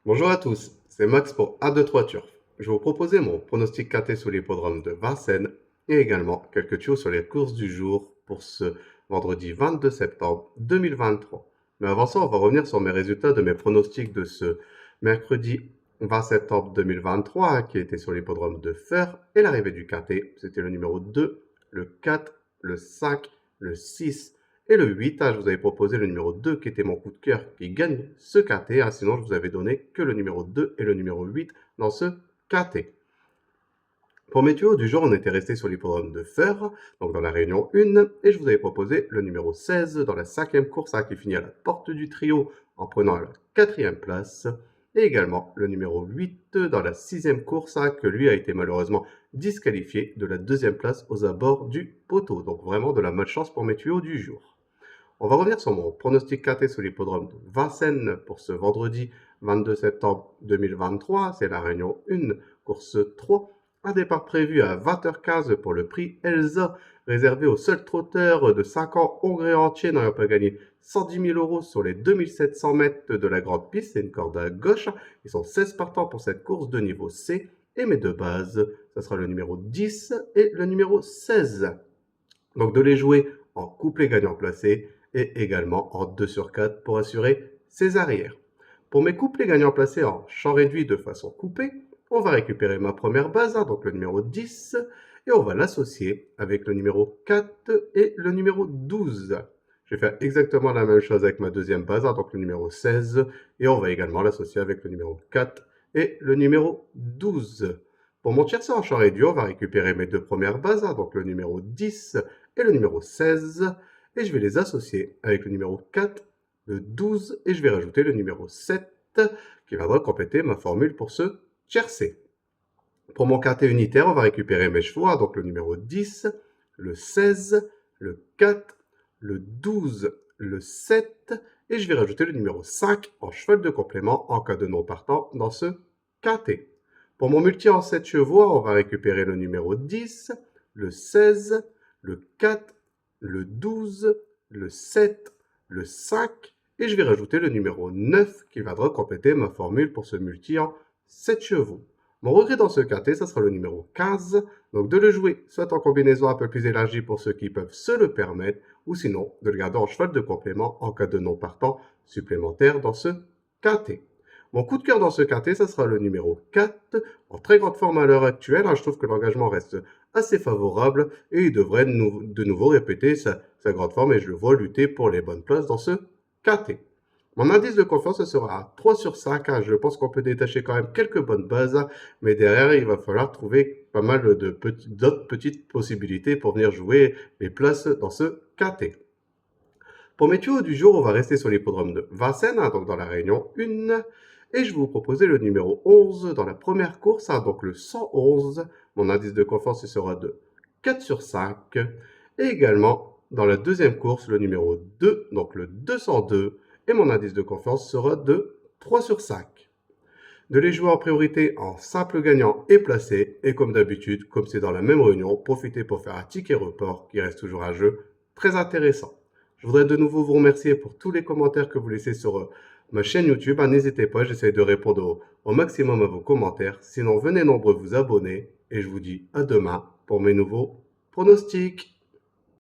Bonjour à tous, c'est Max pour 1-2-3 Turf. Je vais vous proposer mon pronostic quinté sur l'hippodrome de Vincennes et également quelques tuyaux sur les courses du jour pour ce vendredi 22 septembre 2023. Mais avant ça, on va revenir sur mes résultats de mes pronostics de ce mercredi 20 septembre 2023 qui était sur l'hippodrome de Feurs et l'arrivée du quinté. C'était le numéro 2, le 4, le 5, le 6, et le 8, je vous avais proposé le numéro 2 qui était mon coup de cœur qui gagne ce quintet. Sinon, je vous avais donné que le numéro 2 et le numéro 8 dans ce quintet. Pour mes tuyaux du jour, on était resté sur l'hippodrome de Feurs, donc dans la réunion 1, et je vous avais proposé le numéro 16 dans la cinquième course qui finit à la porte du trio en prenant la quatrième place, et également le numéro 8 dans la sixième course que lui a été malheureusement disqualifié de la deuxième place aux abords du poteau. Donc vraiment de la malchance pour mes tuyaux du jour. On va revenir sur mon pronostic quinté sur l'hippodrome de Vincennes pour ce vendredi 22 septembre 2023. C'est la réunion 1, course 3. Un départ prévu à 20h15 pour le prix Elsa, réservé au seul trotteur de 5 ans hongrois entier n'ayant pas gagné 110 000 euros sur les 2700 mètres de la grande piste. C'est une corde à gauche. Ils sont 16 partants pour cette course de niveau C. Et mes deux bases, ce sera le numéro 10 et le numéro 16. Donc de les jouer en couplet gagnant placé et également en 2 sur 4 pour assurer ses arrières. Pour mes couplets gagnants placés en champ réduit de façon coupée, on va récupérer ma première base, donc le numéro 10, et on va l'associer avec le numéro 4 et le numéro 12. Je vais faire exactement la même chose avec ma deuxième base, donc le numéro 16, et on va également l'associer avec le numéro 4 et le numéro 12. Pour mon tiercé en champ réduit, on va récupérer mes deux premières bases, donc le numéro 10 et le numéro 16, et je vais les associer avec le numéro 4, le 12, et je vais rajouter le numéro 7 qui viendra compléter ma formule pour ce tiercé. Pour mon quintet unitaire, on va récupérer mes chevaux, donc le numéro 10, le 16, le 4, le 12, le 7, et je vais rajouter le numéro 5 en cheval de complément en cas de non partant dans ce quintet. Pour mon multi en 7 chevaux, on va récupérer le numéro 10, le 16, le 4, le 12, le 7, le 5, et je vais rajouter le numéro 9 qui viendra compléter ma formule pour ce multi en 7 chevaux. Mon regret dans ce quintet, ça sera le numéro 15, donc de le jouer soit en combinaison un peu plus élargie pour ceux qui peuvent se le permettre, ou sinon de le garder en cheval de complément en cas de non partant supplémentaire dans ce quintet. Mon coup de cœur dans ce quintet, ça sera le numéro 4, en très grande forme à l'heure actuelle. Je trouve que l'engagement reste assez favorable et il devrait de nouveau répéter sa grande forme et je le vois lutter pour les bonnes places dans ce quintet. Mon indice de confiance, ce sera à 3 sur 5. Je pense qu'on peut détacher quand même quelques bonnes bases, mais derrière, il va falloir trouver pas mal d'autres petites possibilités pour venir jouer les places dans ce quintet. Pour mes tuyaux du jour, on va rester sur l'hippodrome de Vincennes, donc dans la réunion 1. Et je vais vous proposer le numéro 11 dans la première course, donc le 111. Mon indice de confiance il sera de 4 sur 5. Et également, dans la deuxième course, le numéro 2, donc le 202. Et mon indice de confiance sera de 3 sur 5. De les jouer en priorité en simple gagnant et placé. Et comme d'habitude, comme c'est dans la même réunion, profitez pour faire un ticket report qui reste toujours un jeu très intéressant. Je voudrais de nouveau vous remercier pour tous les commentaires que vous laissez sur ma chaîne YouTube. N'hésitez pas, j'essaie de répondre au maximum à vos commentaires. Sinon, venez nombreux vous abonner et je vous dis à demain pour mes nouveaux pronostics.